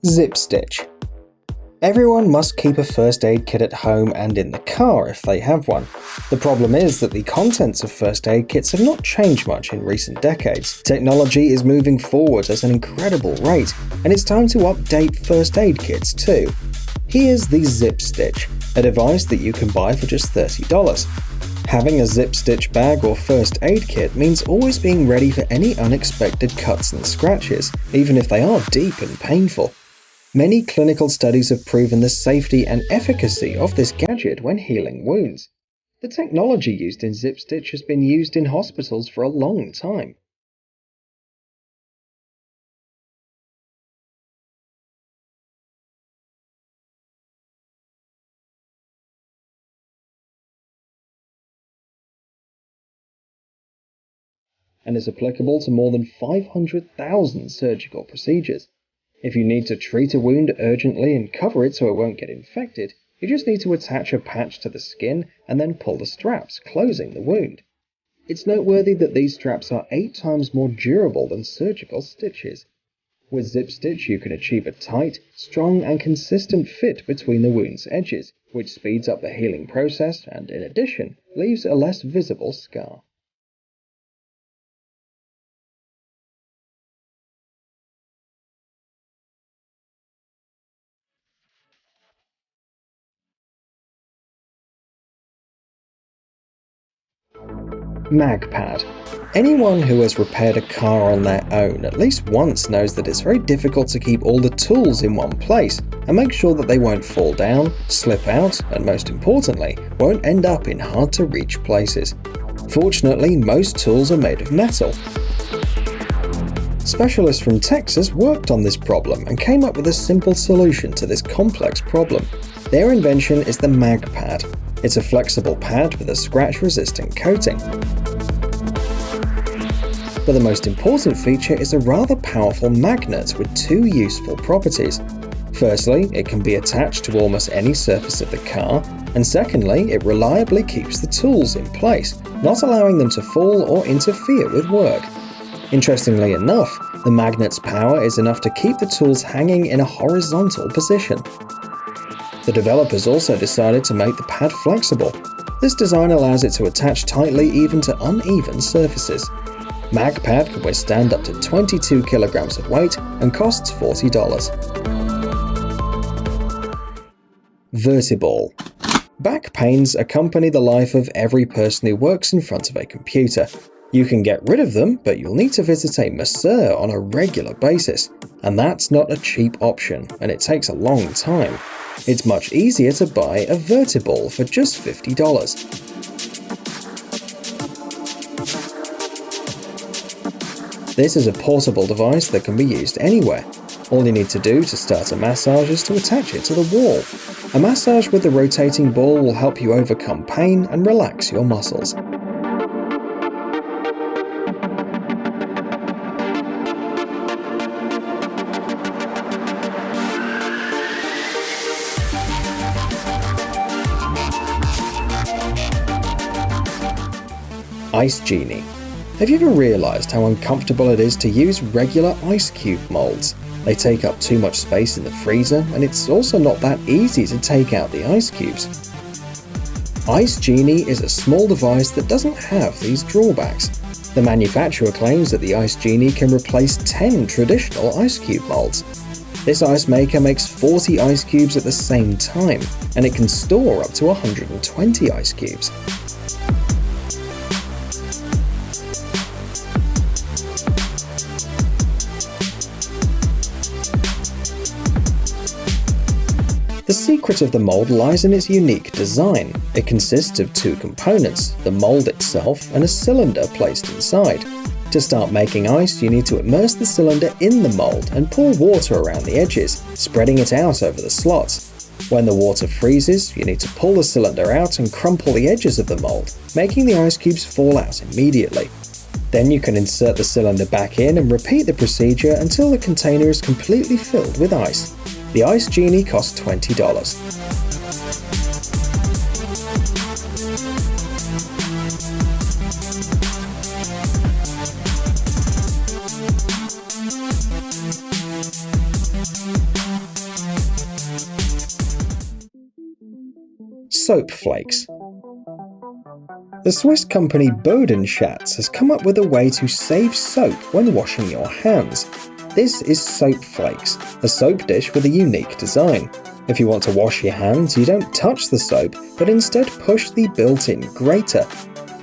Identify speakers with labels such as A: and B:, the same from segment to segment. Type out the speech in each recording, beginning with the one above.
A: Zip stitch. Everyone must keep a first aid kit at home and in the car if they have one. The problem is that the contents of first aid kits have not changed much in recent decades. Technology is moving forward at an incredible rate, and it's time to update first aid kits too. Here's the Zip Stitch, a device that you can buy for just $30. Having a zip stitch bag or first aid kit means always being ready for any unexpected cuts and scratches, even if they are deep and painful. Many clinical studies have proven the safety and efficacy of this gadget when healing wounds. The technology used in Zip Stitch has been used in hospitals for a long time. And is applicable to more than 500,000 surgical procedures. If you need to treat a wound urgently and cover it so it won't get infected, you just need to attach a patch to the skin and then pull the straps, closing the wound. It's noteworthy that these straps are 8 times more durable than surgical stitches. With Zip Stitch, you can achieve a tight, strong and consistent fit between the wound's edges, which speeds up the healing process and, in addition, leaves a less visible scar. Magpad. Anyone who has repaired a car on their own at least once knows that it's very difficult to keep all the tools in one place and make sure that they won't fall down, slip out, and most importantly, won't end up in hard-to-reach places. Fortunately, most tools are made of metal. Specialists from Texas worked on this problem and came up with a simple solution to this complex problem. Their invention is the Magpad. It's a flexible pad with a scratch-resistant coating. But the most important feature is a rather powerful magnet with 2 useful properties. Firstly, it can be attached to almost any surface of the car, and secondly, it reliably keeps the tools in place, not allowing them to fall or interfere with work. Interestingly enough, the magnet's power is enough to keep the tools hanging in a horizontal position. The developers also decided to make the pad flexible. This design allows it to attach tightly even to uneven surfaces. Magpad can withstand up to 22 kilograms of weight and costs $40. Vertiball. Back pains accompany the life of every person who works in front of a computer. You can get rid of them, but you'll need to visit a masseur on a regular basis. And that's not a cheap option, and it takes a long time. It's much easier to buy a Vertiball for just $50. This is a portable device that can be used anywhere. All you need to do to start a massage is to attach it to the wall. A massage with the rotating ball will help you overcome pain and relax your muscles. Ice Genie. Have you ever realized how uncomfortable it is to use regular ice cube molds? They take up too much space in the freezer, and it's also not that easy to take out the ice cubes. Ice Genie is a small device that doesn't have these drawbacks. The manufacturer claims that the Ice Genie can replace 10 traditional ice cube molds. This ice maker makes 40 ice cubes at the same time, and it can store up to 120 ice cubes. The secret of the mold lies in its unique design. It consists of 2 components, the mold itself and a cylinder placed inside. To start making ice, you need to immerse the cylinder in the mold and pour water around the edges, spreading it out over the slots. When the water freezes, you need to pull the cylinder out and crumple the edges of the mold, making the ice cubes fall out immediately. Then you can insert the cylinder back in and repeat the procedure until the container is completely filled with ice. The Ice Genie costs $20. Soap flakes. The Swiss company Bodenschatz has come up with a way to save soap when washing your hands. This is soap flakes, a soap dish with a unique design. If you want to wash your hands, you don't touch the soap, but instead push the built-in grater.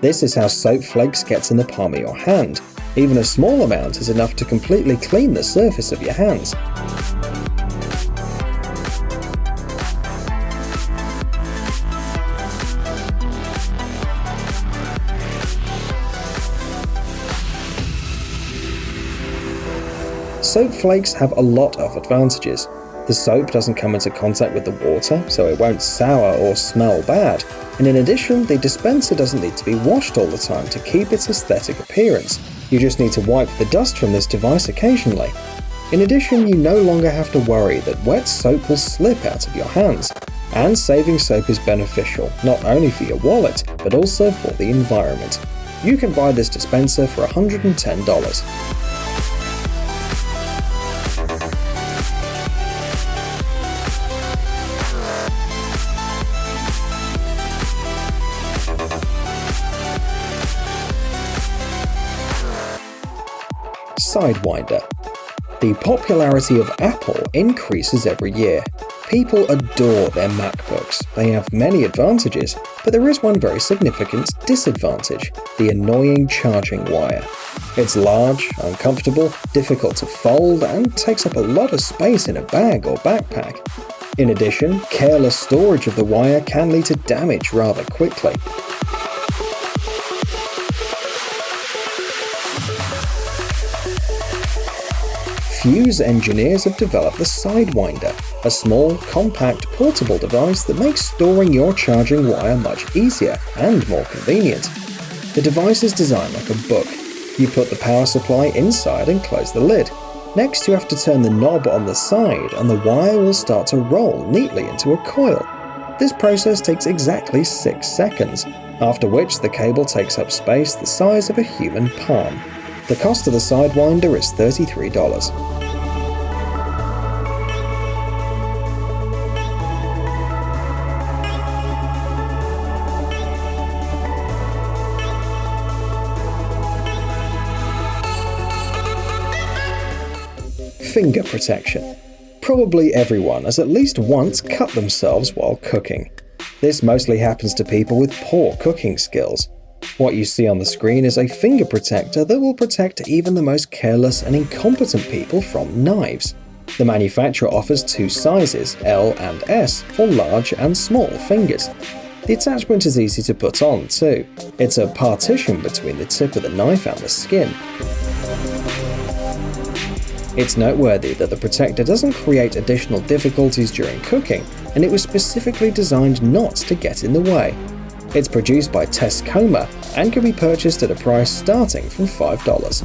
A: This is how soap flakes gets in the palm of your hand. Even a small amount is enough to completely clean the surface of your hands. Soap flakes have a lot of advantages. The soap doesn't come into contact with the water, so it won't sour or smell bad. And in addition, the dispenser doesn't need to be washed all the time to keep its aesthetic appearance. You just need to wipe the dust from this device occasionally. In addition, you no longer have to worry that wet soap will slip out of your hands. And saving soap is beneficial, not only for your wallet, but also for the environment. You can buy this dispenser for $110. Sidewinder. The popularity of Apple increases every year. People adore their MacBooks. They have many advantages, but there is one very significant disadvantage: the annoying charging wire. It's large, uncomfortable, difficult to fold, and takes up a lot of space in a bag or backpack. In addition, careless storage of the wire can lead to damage rather quickly. Fuse engineers have developed the Sidewinder, a small, compact, portable device that makes storing your charging wire much easier and more convenient. The device is designed like a book. You put the power supply inside and close the lid. Next, you have to turn the knob on the side and the wire will start to roll neatly into a coil. This process takes exactly 6 seconds, after which the cable takes up space the size of a human palm. The cost of the Sidewinder is $33. Finger protection. Probably everyone has at least once cut themselves while cooking. This mostly happens to people with poor cooking skills. What you see on the screen is a finger protector that will protect even the most careless and incompetent people from knives. The manufacturer offers 2 sizes, L and S, for large and small fingers. The attachment is easy to put on too. It's a partition between the tip of the knife and the skin. It's noteworthy that the protector doesn't create additional difficulties during cooking, and it was specifically designed not to get in the way. It's produced by Tescoma and can be purchased at a price starting from $5.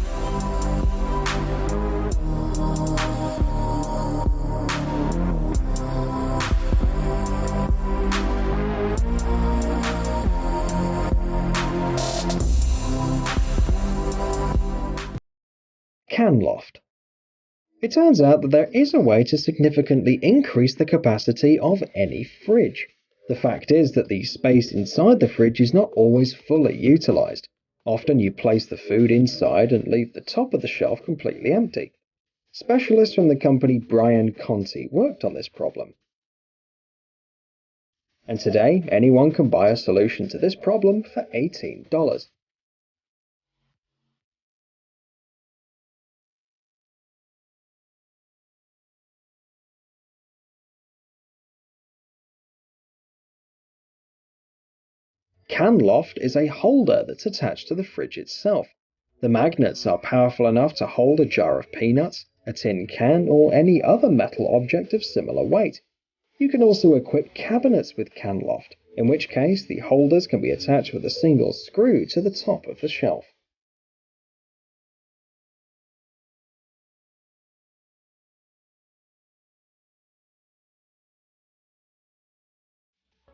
A: Canloft. It turns out that there is a way to significantly increase the capacity of any fridge. The fact is that the space inside the fridge is not always fully utilized. Often you place the food inside and leave the top of the shelf completely empty. Specialists from the company Brian Conti worked on this problem. And today, anyone can buy a solution to this problem for $18. Canloft is a holder that's attached to the fridge itself. The magnets are powerful enough to hold a jar of peanuts, a tin can, or any other metal object of similar weight. You can also equip cabinets with Canloft, in which case the holders can be attached with a single screw to the top of the shelf.